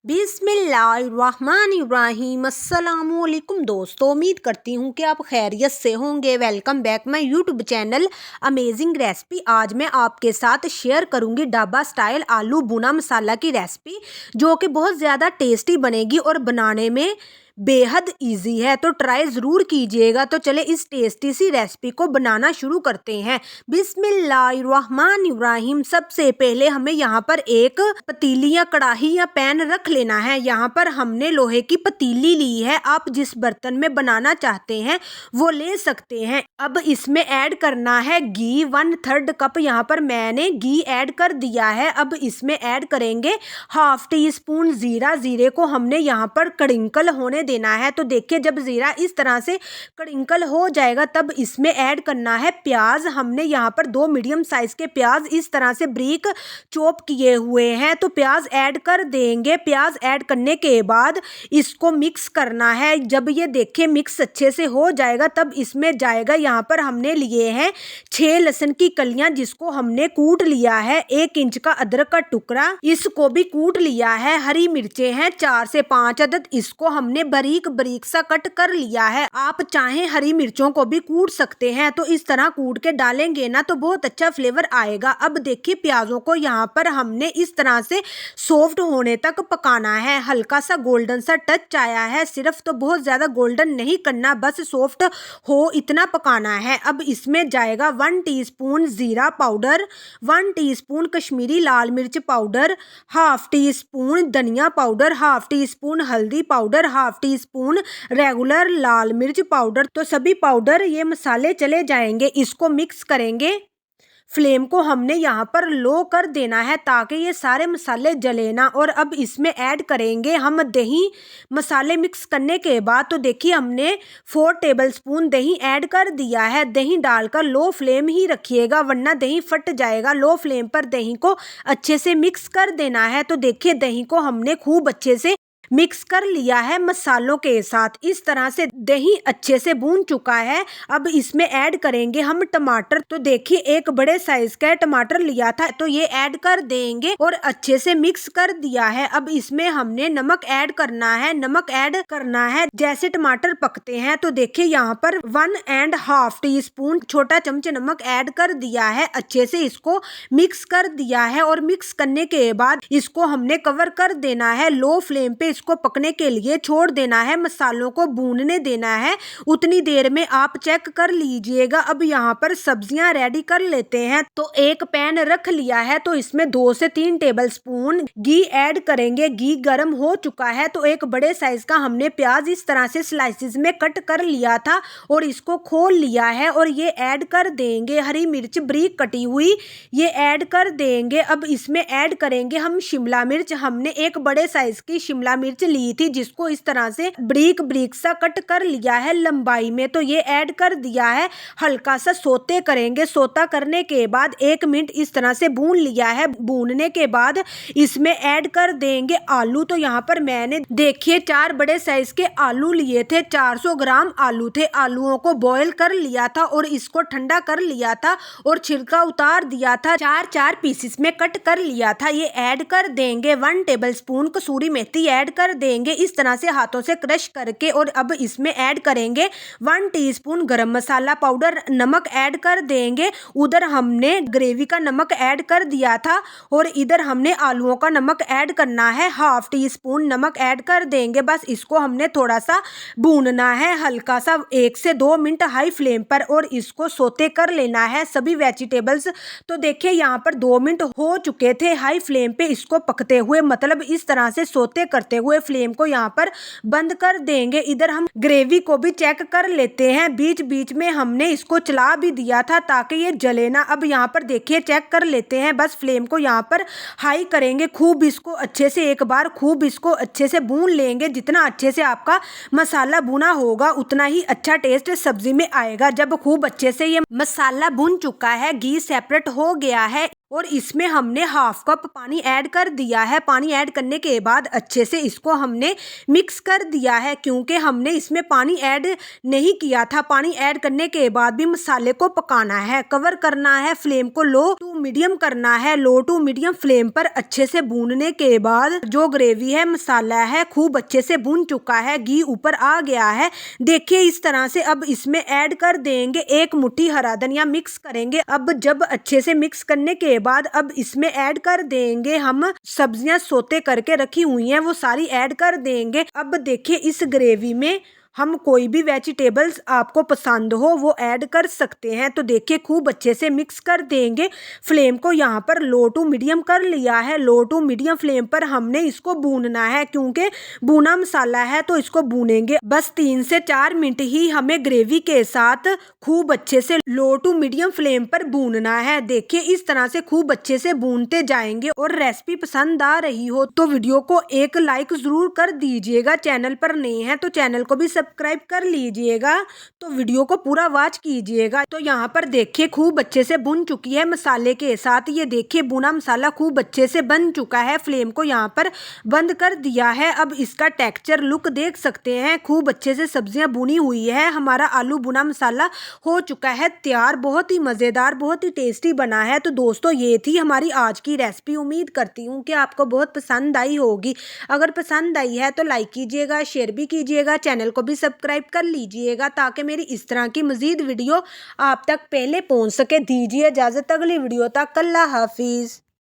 बिस्मिल्लाहिर्रहमानिर्रहीम। अस्सलामुअलैकुम दोस्तों, उम्मीद करती हूँ कि आप खैरियत से होंगे। Welcome back my YouTube channel amazing recipe. आज मैं आपके साथ शेयर करूँगी ढाबा स्टाइल आलू भुना मसाला की रेसिपी, जो कि बहुत ज़्यादा टेस्टी बनेगी और बनाने में बेहद इजी है। तो ट्राई ज़रूर कीजिएगा। तो चले इस टेस्टी सी रेसिपी को बनाना शुरू करते हैं। बिस्मिल्लाहिर्रहमानिर्रहीम। सबसे पहले हमें यहाँ पर एक पतीली या कढ़ाई या पैन रख लेना है। यहाँ पर हमने लोहे की पतीली ली है। आप जिस बर्तन में बनाना चाहते हैं वो ले सकते हैं। अब इसमें ऐड करना है घी। 1/3 कप यहाँ पर मैंने घी ऐड कर दिया है। अब इसमें ऐड करेंगे ½ टीस्पून जीरा। जीरे को हमने यहाँ पर कड़िंकल होने देना है। तो देखिए, जब जीरा इस तरह से कड़िंकल हो जाएगा तब इसमें ऐड करना है प्याज। हमने यहाँ पर 2 मीडियम साइज के प्याज इस तरह से ब्रीक चॉप किए हुए हैं। तो प्याज ऐड कर देंगे। प्याज ऐड करने के बाद इसको मिक्स करना है। जब ये देखिए मिक्स अच्छे से हो जाएगा तब इसमें जाएगा, यहाँ पर हमने लिए हैं 6 लहसुन की कलियां, जिसको हमने कूट लिया है। 1 इंच का अदरक का टुकड़ा, इसको भी कूट लिया है। हरी मिर्चें हैं 4 से 5 अदद, इसको हमने बारीक बारीक सा कट कर लिया है। आप चाहें हरी मिर्चों को भी कूट सकते हैं। तो इस तरह कूट के डालेंगे ना तो बहुत अच्छा फ्लेवर आएगा। अब देखिए, प्याजों को यहाँ पर हमने इस तरह से सॉफ्ट होने तक पकाना है। हल्का सा गोल्डन सा टच आया है, सिर्फ तो बहुत ज्यादा गोल्डन नहीं करना, बस सॉफ्ट हो इतना पकाना है। अब इसमें जाएगा 1 टीस्पून जीरा पाउडर, 1 टीस्पून कश्मीरी लाल मिर्च पाउडर, ½ टीस्पून धनिया पाउडर, ½ टीस्पून हल्दी पाउडर, ½ टीस्पून रेगुलर लाल मिर्च पाउडर। तो सभी पाउडर ये मसाले चले जाएंगे। इसको मिक्स करेंगे। फ्लेम को हमने यहाँ पर लो कर देना है ताकि ये सारे मसाले जले ना। और अब इसमें ऐड करेंगे हम दही। मसाले मिक्स करने के बाद तो देखिए हमने 4 टेबलस्पून दही ऐड कर दिया है। दही डालकर लो फ्लेम ही रखिएगा वरना दही फट जाएगा। लो फ्लेम पर दही को अच्छे से मिक्स कर देना है। तो देखिए, दही को हमने खूब अच्छे से मिक्स कर लिया है मसालों के साथ। इस तरह से दही अच्छे से भून चुका है। अब इसमें ऐड करेंगे हम टमाटर। तो देखिए, एक बड़े साइज का टमाटर लिया था, तो ये ऐड कर देंगे और अच्छे से मिक्स कर दिया है। अब इसमें हमने नमक ऐड करना है। नमक ऐड करना है जैसे टमाटर पकते हैं। तो देखिए, यहाँ पर 1½ टीस्पून छोटा चम्मच नमक ऐड कर दिया है। अच्छे से इसको मिक्स कर दिया है और मिक्स करने के बाद इसको हमने कवर कर देना है। लो फ्लेम पे इसको पकने के लिए छोड़ देना है। मसालों को भूनने देना है। उतनी देर में आप चेक कर लीजिएगा। अब यहाँ पर सब्जियां रेडी कर लेते हैं। तो एक पैन रख लिया है, तो इसमें 2 से 3 टेबलस्पून घी ऐड करेंगे। घी गर्म हो चुका है। तो एक बड़े साइज का हमने प्याज इस तरह से स्लाइसिस में कट कर लिया था और इसको खोल लिया है और ये ऐड कर देंगे। हरी मिर्च ब्रीक कटी हुई ये ऐड कर देंगे। अब इसमें ऐड करेंगे हम शिमला मिर्च। हमने एक बड़े साइज की शिमला मिर्च ली थी, जिसको इस तरह से ब्रीक ब्रीक सा कट कर लिया है लंबाई में। तो ये ऐड कर दिया है। हल्का सा सोते करेंगे। सोता करने के बाद 1 मिनट इस तरह से भून लिया है। भूनने के बाद इसमें ऐड कर देंगे आलू। तो यहाँ पर मैंने देखिए 4 बड़े साइज के आलू लिए थे। 400 ग्राम आलू थे। आलूओं को बॉयल कर लिया था और इसको ठंडा कर लिया था और छिलका उतार दिया था। 4 पीसेस में कट कर लिया था। ये ऐड कर देंगे। 1 टेबलस्पून कसूरी मेथी ऐड कर देंगे इस तरह से हाथों से क्रश करके। और अब इसमें ऐड करेंगे 1 टीस्पून गरम मसाला पाउडर। नमक ऐड कर देंगे। उधर हमने ग्रेवी का नमक ऐड कर दिया था और इधर हमने आलूओं का नमक ऐड करना है। ½ टीस्पून नमक ऐड कर देंगे। बस इसको हमने थोड़ा सा भूनना है, हल्का सा 1 से 2 मिनट हाई फ्लेम पर, और इसको सोते कर लेना है सभी वेजिटेबल्स। तो देखिए, यहाँ पर 2 मिनट हो चुके थे हाई फ्लेम पे इसको पकते हुए, मतलब इस तरह से सोते करते हुए। फ्लेम को यहाँ पर बंद कर देंगे। इधर हम ग्रेवी को भी चेक कर लेते हैं। बीच बीच में हमने इसको चला भी दिया था ताकि ये जले ना। अब यहाँ पर देखिए चेक कर लेते हैं। बस फ्लेम को यहाँ पर हाई करेंगे। खूब इसको अच्छे से एक बार खूब इसको अच्छे से भून लेंगे। जितना अच्छे से आपका मसाला भुना होगा उतना ही अच्छा टेस्ट सब्जी में आएगा। जब खूब अच्छे से ये मसाला भुन चुका है, घी सेपरेट हो गया है, और इसमें हमने हाफ कप पानी ऐड कर दिया है। पानी ऐड करने के बाद अच्छे से इसको हमने मिक्स कर दिया है, क्योंकि हमने इसमें पानी ऐड नहीं किया था। पानी ऐड करने के बाद भी मसाले को पकाना है, कवर करना है, फ्लेम को लो टू मीडियम करना है। लो टू मीडियम फ्लेम पर अच्छे से भूनने के बाद जो ग्रेवी है, मसाला है, खूब अच्छे से भून चुका है, घी ऊपर आ गया है। देखिए इस तरह से अब इसमें ऐड कर देंगे 1 मुट्ठी हरा धनिया, मिक्स करेंगे। अब जब अच्छे से मिक्स करने के बाद अब इसमें ऐड कर देंगे हम सब्जियां सोते करके रखी हुई हैं, वो सारी ऐड कर देंगे। अब देखिए इस ग्रेवी में हम कोई भी वेजिटेबल्स आपको पसंद हो वो ऐड कर सकते हैं। तो देखिए खूब अच्छे से मिक्स कर देंगे। फ्लेम को यहाँ पर लो टू मीडियम कर लिया है। लो टू मीडियम फ्लेम पर हमने इसको भूनना है, क्योंकि भुना मसाला है तो इसको भूनेंगे। बस 3 से 4 मिनट ही हमें ग्रेवी के साथ खूब अच्छे से लो टू मीडियम फ्लेम पर भूनना है। देखिए इस तरह से खूब अच्छे से भूनते जाएंगे। और रेसिपी पसंद आ रही हो तो वीडियो को एक लाइक जरूर कर दीजिएगा। चैनल पर नए हैं तो चैनल को भी सब्सक्राइब कर लीजिएगा। तो वीडियो को पूरा वॉच कीजिएगा। तो यहाँ पर देखिए खूब अच्छे से भुन चुकी है मसाले के साथ। ये देखिए भुना मसाला खूब अच्छे से बन चुका है। फ्लेम को यहाँ पर बंद कर दिया है। अब इसका टेक्सचर लुक देख सकते हैं। खूब अच्छे से सब्जियां भुनी हुई है। हमारा आलू भुना मसाला हो चुका है तैयार। बहुत ही मज़ेदार, बहुत ही टेस्टी बना है। तो दोस्तों ये थी हमारी आज की रेसिपी। उम्मीद करती हूँ कि आपको बहुत पसंद आई होगी। अगर पसंद आई है तो लाइक कीजिएगा, शेयर भी कीजिएगा, चैनल को भी सब्सक्राइब कर लीजिएगा, ताकि मेरी इस तरह की मज़ीद वीडियो आप तक पहले पहुँच सके। दीजिए इजाज़त, अगली वीडियो तक। अल्लाह हाफिज़।